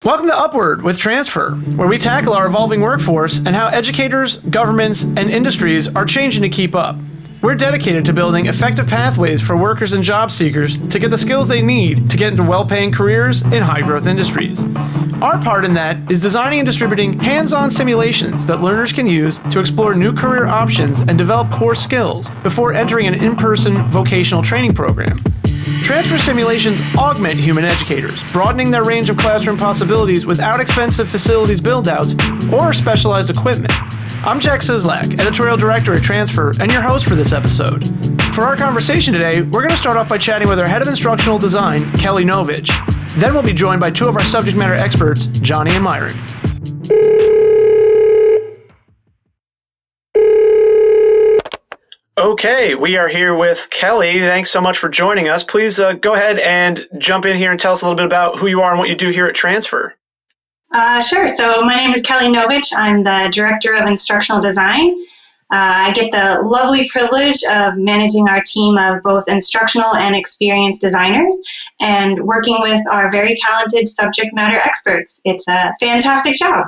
Welcome to Upward with Transfr, where we tackle our evolving workforce and how educators, governments, and industries are changing to keep up. We're dedicated to building effective pathways for workers and job seekers to get the skills they need to get into well-paying careers in high-growth industries. Our part in that is designing and distributing hands-on simulations that learners can use to explore new career options and develop core skills before entering an in-person vocational training program. Transfr simulations augment human educators, broadening their range of classroom possibilities without expensive facilities build-outs or specialized equipment. I'm Jack Sislak, Editorial Director at Transfr, and your host for this episode. For our conversation today, we're going to start off by chatting with our Head of Instructional Design, Kelly Novic. Then we'll be joined by two of our subject matter experts, Johnnie and Myron. Okay, we are here with Kelly. Thanks so much for joining us. Please go ahead and jump in here and tell us a little bit about who you are and what you do here at Transfr. Sure. So my name is Kelly Novic. I'm the Director of Instructional Design. I get the lovely privilege of managing our team of both instructional and experienced designers and working with our very talented subject matter experts. It's a fantastic job.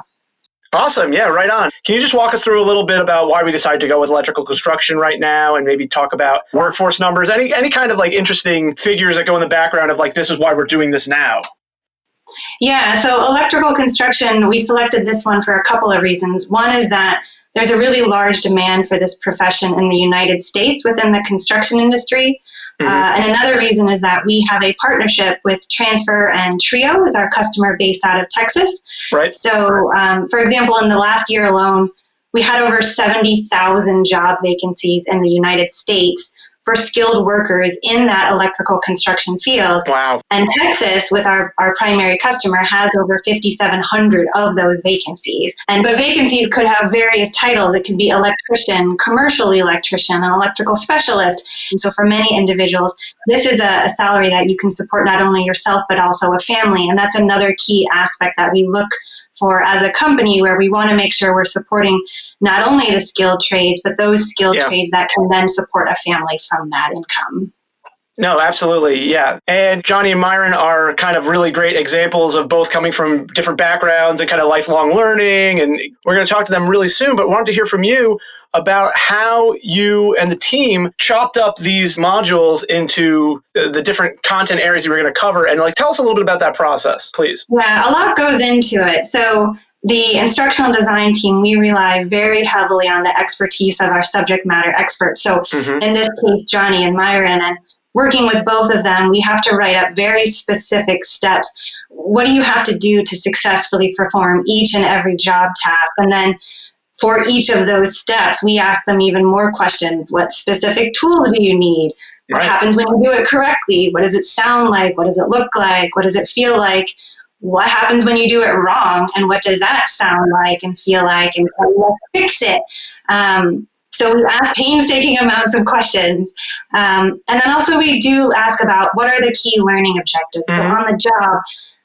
Awesome. Yeah, right on. Can you just walk us through a little bit about why we decided to go with electrical construction right now and maybe talk about workforce numbers, any kind of like interesting figures that go in the background of like, this is why we're doing this now? Yeah, so electrical construction, we selected this one for a couple of reasons. One is that there's a really large demand for this profession in the United States within the construction industry. And another reason is that we have a partnership with Transfr and Trio as our customer based out of Texas. Right. So, for example, in the last year alone, we had over 70,000 job vacancies in the United States for skilled workers in that electrical construction field. Wow. And Texas, with our primary customer, has over 5,700 of those vacancies. And the vacancies could have various titles. It could be electrician, commercial electrician, an electrical specialist. And so for many individuals, this is a salary that you can support not only yourself, but also a family. And that's another key aspect that we look for as a company, where we want to make sure we're supporting not only the skilled trades, but those skilled trades that can then support a family from that income. No, absolutely. Yeah. And Johnnie and Myron are kind of really great examples of both coming from different backgrounds and kind of lifelong learning. And we're going to talk to them really soon, but wanted to hear from you about how you and the team chopped up these modules into the different content areas you were going to cover. And like, tell us a little bit about that process, please. Yeah, a lot goes into it. So the instructional design team, we rely very heavily on the expertise of our subject matter experts. So in this case, Johnnie and Myron, and working with both of them, we have to write up very specific steps. What do you have to do to successfully perform each and every job task? And then for each of those steps, we ask them even more questions. What specific tools do you need? What happens when you do it correctly? What does it sound like? What does it look like? What does it feel like? What happens when you do it wrong? And what does that sound like and feel like? And how do you fix it? So we ask painstaking amounts of questions. And then also we do ask about what are the key learning objectives. So on the job,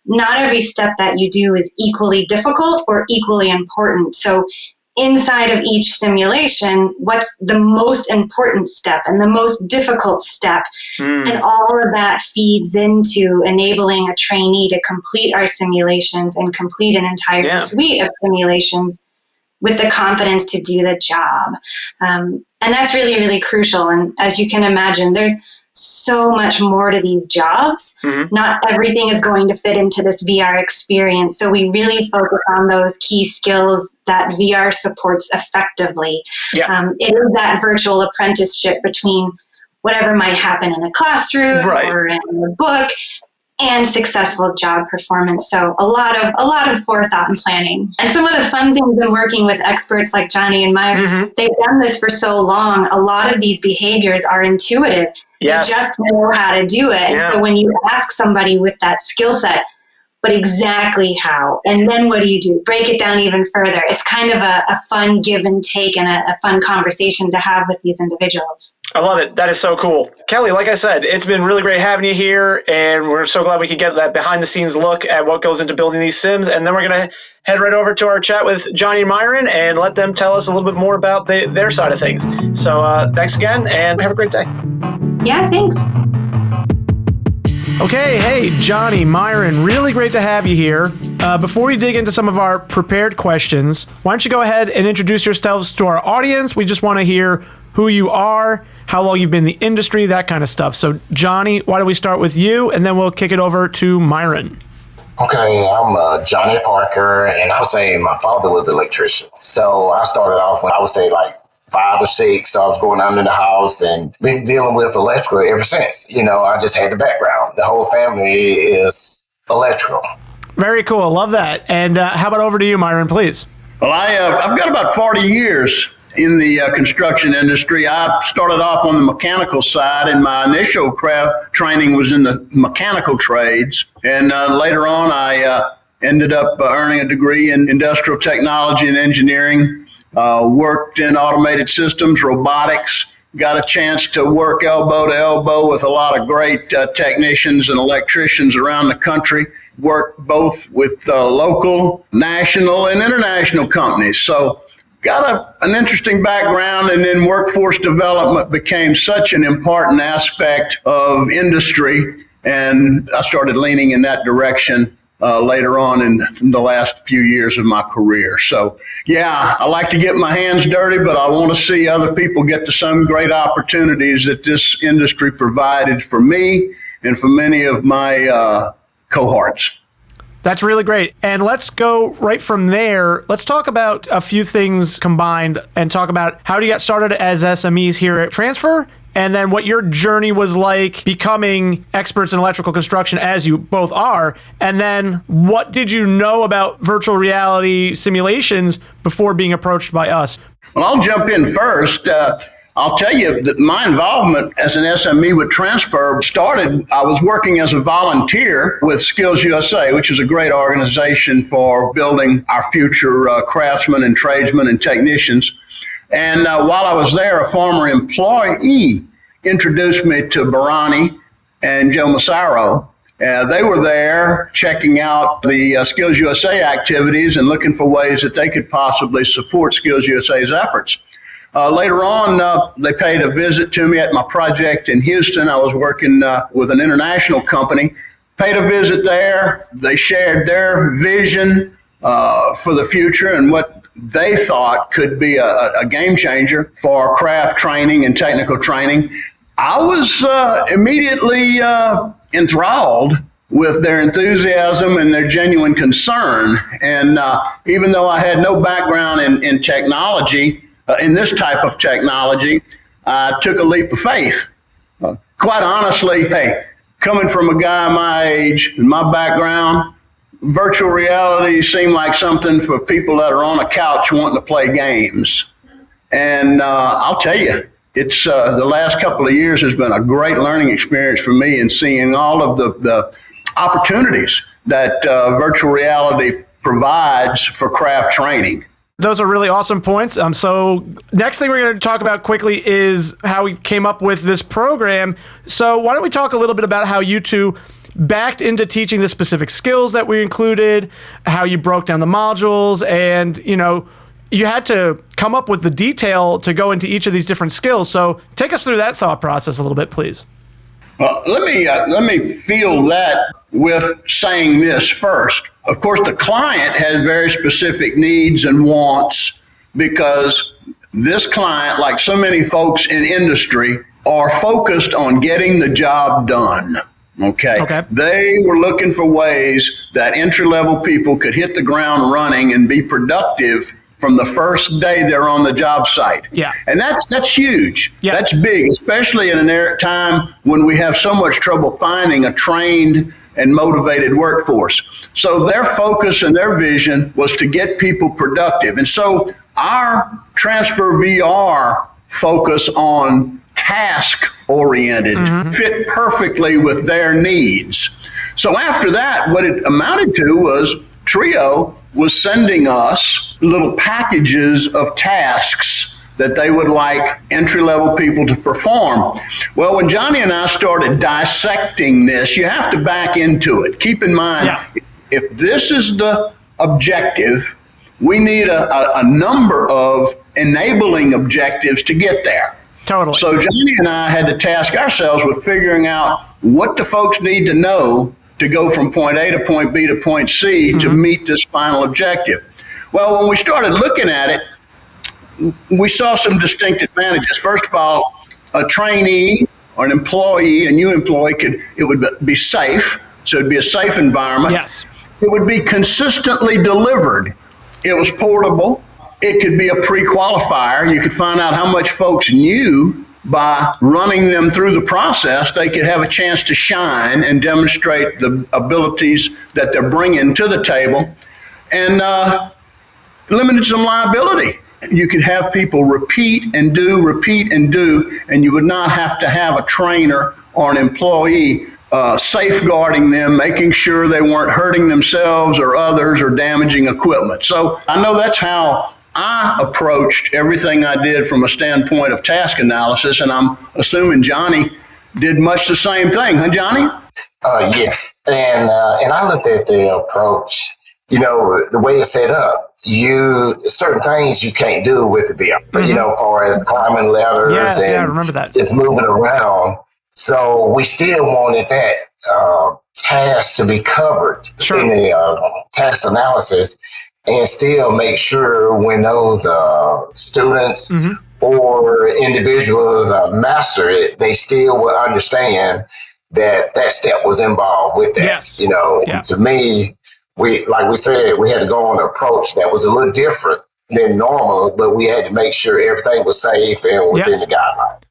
not every step that you do is equally difficult or equally important. So inside of each simulation, what's the most important step and the most difficult step? And all of that feeds into enabling a trainee to complete our simulations and complete an entire suite of simulations with the confidence to do the job. And that's really, really crucial. And as you can imagine, there's so much more to these jobs. Not everything is going to fit into this VR experience. So we really focus on those key skills that VR supports effectively. It is that virtual apprenticeship between whatever might happen in a classroom or in a book and successful job performance. So a lot of forethought and planning. And some of the fun things in working with experts like Johnnie and Myron, they've done this for so long. A lot of these behaviors are intuitive. Yes. You just know how to do it. And so when you ask somebody with that skill set, but exactly how, and then what do you do? Break it down even further. It's kind of a fun give and take and a fun conversation to have with these individuals. I love it. That is so cool. Kelly, like I said, it's been really great having you here, and we're so glad we could get that behind-the-scenes look at what goes into building these sims. And then we're going to head right over to our chat with Johnnie and Myron and let them tell us a little bit more about their side of things. So thanks again, and have a great day. Yeah, thanks. Okay, hey, Johnnie, Myron, really great to have you here. Before we dig into some of our prepared questions, why don't you go ahead and introduce yourselves to our audience? We just want to hear who you are, how long you've been in the industry, that kind of stuff. So, Johnnie, why don't we start with you, and then we'll kick it over to Myron. Okay, I'm Johnnie Parker, and I would say my father was an electrician. So I started off when I would say like 5 or 6. So I was going out in the house and been dealing with electrical ever since. I just had the background. The whole family is electrical. Very cool. Love that. And how about over to you, Myron, please? Well, I've got about 40 years in the construction industry. I started off on the mechanical side, and my initial craft training was in the mechanical trades. And later on, I ended up earning a degree in industrial technology and engineering. Worked in automated systems, robotics, got a chance to work elbow to elbow with a lot of great technicians and electricians around the country. Worked both with local, national, and international companies. So got an interesting background, and then workforce development became such an important aspect of industry, and I started leaning in that direction later on in the last few years of my career. So, yeah, I like to get my hands dirty, but I want to see other people get to some great opportunities that this industry provided for me and for many of my cohorts. That's really great. And let's go right from there. Let's talk about a few things combined and talk about how you got started as SMEs here at Transfr, and then what your journey was like becoming experts in electrical construction, as you both are. And then what did you know about virtual reality simulations before being approached by us? Well, I'll jump in first. I'll tell you that my involvement as an SME with Transfr started, I was working as a volunteer with Skills USA, which is a great organization for building our future craftsmen and tradesmen and technicians. And while I was there, a former employee introduced me to Barani and Joe Massaro. They were there checking out the Skills USA activities and looking for ways that they could possibly support Skills USA's efforts. Later on, they paid a visit to me at my project in Houston. I was working with an international company. Paid a visit there. They shared their vision for the future and what they thought could be a game changer for craft training and technical training. I was immediately enthralled with their enthusiasm and their genuine concern. And even though I had no background in technology, in this type of technology, I took a leap of faith. Quite honestly, hey, coming from a guy my age and my background, virtual reality seemed like something for people that are on a couch wanting to play games. And I'll tell you, it's the last couple of years has been a great learning experience for me in seeing all of the opportunities that virtual reality provides for craft training. Those are really awesome points. So next thing we're going to talk about quickly is how we came up with this program. So why don't we talk a little bit about how you two backed into teaching the specific skills that we included, how you broke down the modules, and you had to come up with the detail to go into each of these different skills. So take us through that thought process a little bit, please. Well, let me field that with saying this first. Of course, the client has very specific needs and wants because this client, like so many folks in industry, are focused on getting the job done. Okay. They were looking for ways that entry-level people could hit the ground running and be productive from the first day they're on the job site. Yeah. And that's huge. Yeah. That's big, especially in a time when we have so much trouble finding a trained and motivated workforce. So their focus and their vision was to get people productive. And so our Transfr VR focus on task-oriented fit perfectly with their needs. So after that, what it amounted to was Trio was sending us little packages of tasks that they would like entry-level people to perform. Well, when Johnnie and I started dissecting this, you have to back into it. Keep in mind, if this is the objective, we need a number of enabling objectives to get there. Totally. So Johnny and I had to task ourselves with figuring out what the folks need to know to go from point A to point B to point C to meet this final objective. Well, when we started looking at it, we saw some distinct advantages. First of all, a trainee or an employee, a new employee, it would be safe, so it'd be a safe environment. Yes. It would be consistently delivered. It was portable. It could be a pre-qualifier. You could find out how much folks knew by running them through the process. They could have a chance to shine and demonstrate the abilities that they're bringing to the table, and limited some liability. You could have people repeat and do, and you would not have to have a trainer or an employee safeguarding them, making sure they weren't hurting themselves or others or damaging equipment. So I know that's how I approached everything I did from a standpoint of task analysis, and I'm assuming Johnny did much the same thing, huh, Johnny? Yes, and I looked at the approach. The way it's set up. Certain things you can't do with the VR. As far as climbing ladders, Yes, and yeah, I remember that. It's moving around. So we still wanted that task to be covered in the task analysis, and still make sure when those students or individuals master it, they still will understand that step was involved with that. Yes. To me, we said, we had to go on an approach that was a little different than normal, but we had to make sure everything was safe and within the guidelines.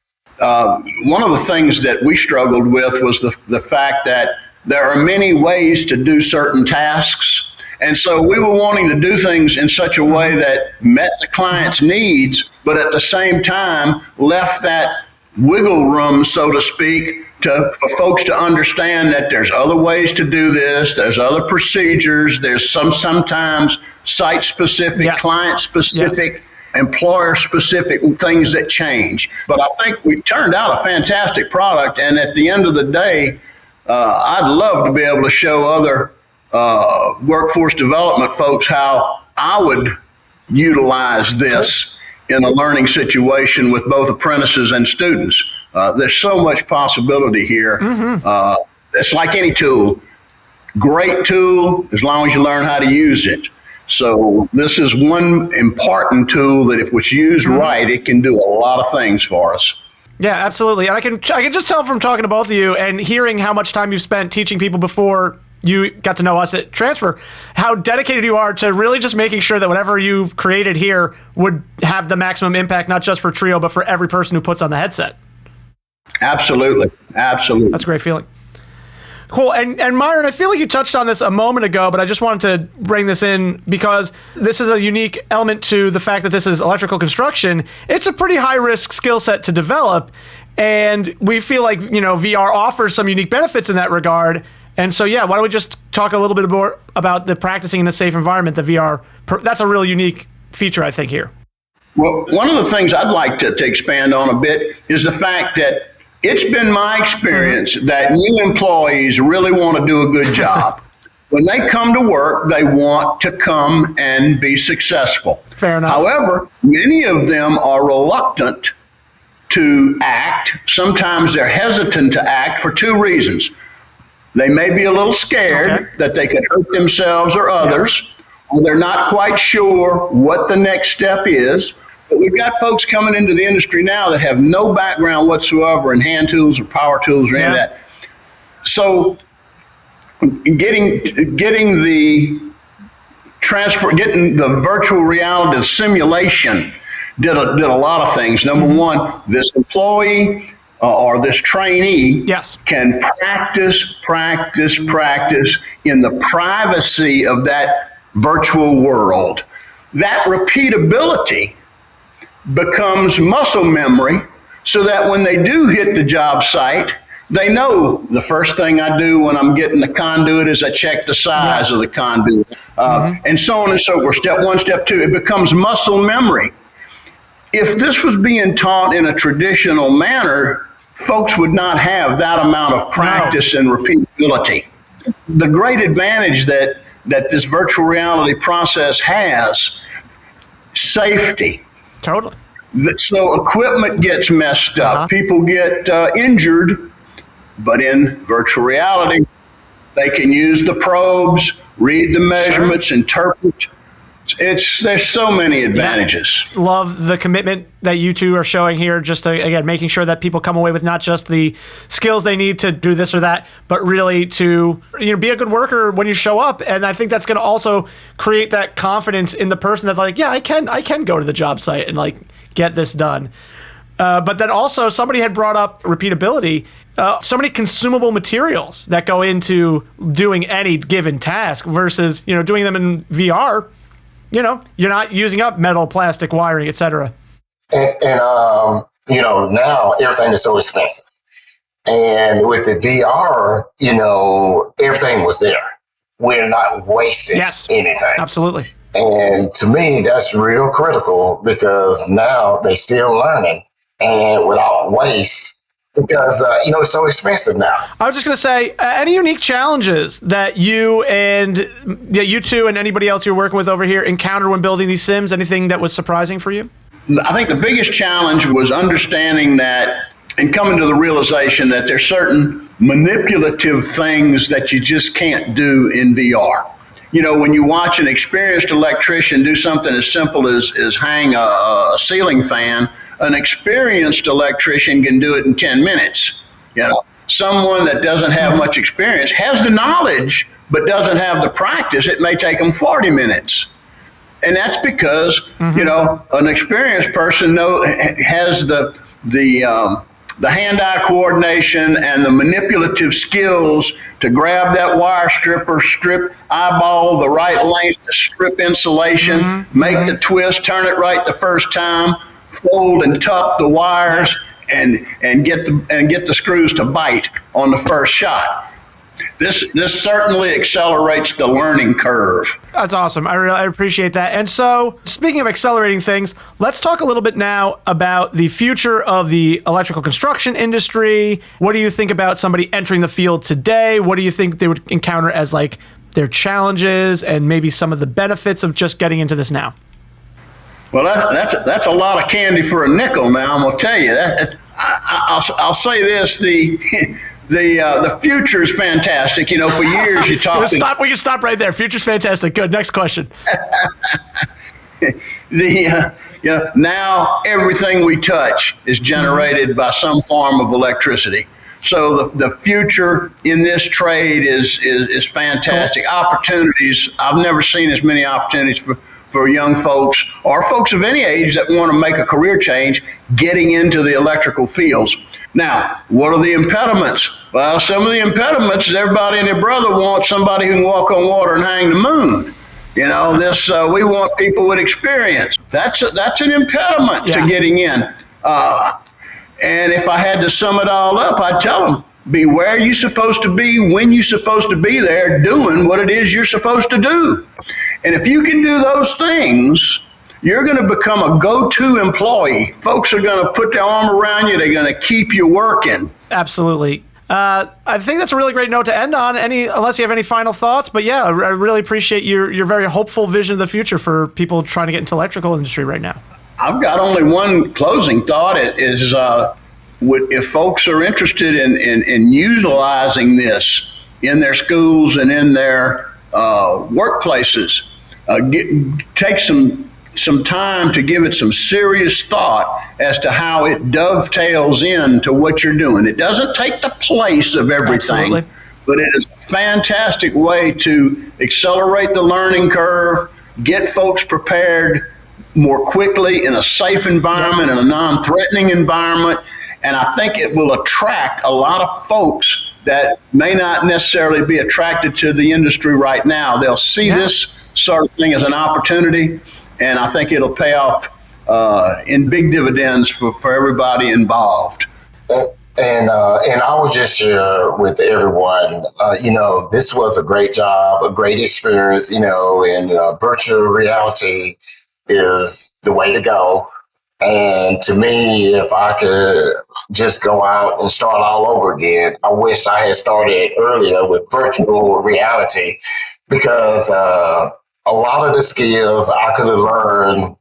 One of the things that we struggled with was the fact that there are many ways to do certain tasks. And so we were wanting to do things in such a way that met the client's needs, but at the same time left that wiggle room, so to speak, for folks to understand that there's other ways to do this, there's other procedures, there's sometimes site-specific, client-specific, employer-specific things that change. But I think we turned out a fantastic product, and at the end of the day, I'd love to be able to show other workforce development folks how I would utilize this in a learning situation with both apprentices and students. There's so much possibility here. It's like any tool. Great tool as long as you learn how to use it. So this is one important tool that if it's used right, it can do a lot of things for us. Yeah, absolutely. And I can just tell from talking to both of you and hearing how much time you've spent teaching people before you got to know us at Transfr, how dedicated you are to really just making sure that whatever you created here would have the maximum impact, not just for Trio, but for every person who puts on the headset. Absolutely. Absolutely. That's a great feeling. Cool. And Myron, I feel like you touched on this a moment ago, but I just wanted to bring this in because this is a unique element to the fact that this is electrical construction. It's a pretty high-risk skill set to develop, and we feel like, VR offers some unique benefits in that regard. And so, why don't we just talk a little bit more about the practicing in a safe environment, the VR. That's a really unique feature, I think, here. Well, one of the things I'd like to expand on a bit is the fact that it's been my experience that new employees really want to do a good job. When they come to work, they want to come and be successful. Fair enough. However, many of them are reluctant to act. Sometimes they're hesitant to act for two reasons. They may be a little scared that they could hurt themselves or others, or they're not quite sure what the next step is. But we've got folks coming into the industry now that have no background whatsoever in hand tools or power tools or any of that. So getting the virtual reality simulation did a lot of things. Number one, this employee or this trainee can practice in the privacy of that virtual world. That repeatability becomes muscle memory so that when they do hit the job site, they know the first thing I do when I'm getting the conduit is I check the size of the conduit, and so on and so forth. Step one, step two, it becomes muscle memory. If this was being taught in a traditional manner, folks would not have that amount of practice and repeatability. The great advantage that this virtual reality process has, safety. Totally. So equipment gets messed up. People get injured, but in virtual reality, they can use the probes, read the measurements, interpret. There's so many advantages. Yeah. Love the commitment that you two are showing here, just to, again, making sure that people come away with not just the skills they need to do this or that, but really to be a good worker when you show up. And I think that's going to also create that confidence in the person that like, yeah, I can go to the job site and like get this done. But then also somebody had brought up repeatability. So many consumable materials that go into doing any given task versus doing them in VR. You're not using up metal, plastic, wiring, etc. And now everything is so expensive. And with the VR, everything was there. We're not wasting anything. Absolutely. And to me, that's real critical because now they still learning and without waste. Because, it's so expensive now. I was just going to say, any unique challenges that you two and anybody else you're working with over here encountered when building these sims? Anything that was surprising for you? I think the biggest challenge was understanding that and coming to the realization that there's certain manipulative things that you just can't do in VR. When you watch an experienced electrician do something as simple as hang a ceiling fan, an experienced electrician can do it in 10 minutes. Someone that doesn't have much experience has the knowledge, but doesn't have the practice. It may take them 40 minutes. And that's because, an experienced person has the hand-eye coordination and the manipulative skills to grab that wire stripper, eyeball the right length to strip insulation, make the twist, turn it right the first time, fold and tuck the wires, and get the screws to bite on the first shot. This certainly accelerates the learning curve. That's awesome. I appreciate that. And so, speaking of accelerating things, let's talk a little bit now about the future of the electrical construction industry. What do you think about somebody entering the field today? What do you think they would encounter as like their challenges and maybe some of the benefits of just getting into this now? Well, that's a lot of candy for a nickel. Now I'm gonna tell you that. I'll say this: the future is fantastic. For years you talk. We can stop right there. Future's fantastic. Good. Next question. Now everything we touch is generated by some form of electricity. So the future in this trade is fantastic. Cool. Opportunities. I've never seen as many opportunities for young folks or folks of any age that want to make a career change getting into the electrical fields. Now, what are the impediments? Well, some of the impediments is everybody and their brother wants somebody who can walk on water and hang the moon. We want people with experience. That's an impediment to getting in. And if I had to sum it all up, I'd tell them, be where you're supposed to be, when you're supposed to be there, doing what it is you're supposed to do. And if you can do those things, you're going to become a go-to employee. Folks are going to put their arm around you. They're going to keep you working. Absolutely. I think that's a really great note to end on, unless you have any final thoughts. But yeah, I really appreciate your very hopeful vision of the future for people trying to get into the electrical industry right now. I've got only one closing thought. It is if folks are interested in utilizing this in their schools and in their workplaces, take some time to give it some serious thought as to how it dovetails into what you're doing. It doesn't take the place of everything, Absolutely. But it is a fantastic way to accelerate the learning curve, get folks prepared more quickly in a safe environment, in a non-threatening environment, and I think it will attract a lot of folks that may not necessarily be attracted to the industry right now. They'll see this sort of thing as an opportunity, and I think it'll pay off in big dividends for everybody involved. And I would just share with everyone, this was a great job, a great experience, and virtual reality is the way to go. And to me, if I could just go out and start all over again, I wish I had started earlier with virtual reality, because a lot of the skills I could have learned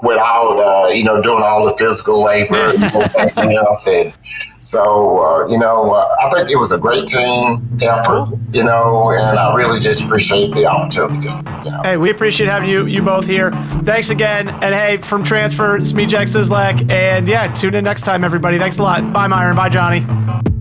without, doing all the physical labor and everything else. And so, I think it was a great team effort, Cool. and I really just appreciate the opportunity. Hey, we appreciate having you both here. Thanks again. And hey, from Transfr, it's me, Jack Sislak. And yeah, tune in next time, everybody. Thanks a lot. Bye, Myron. Bye, Johnny.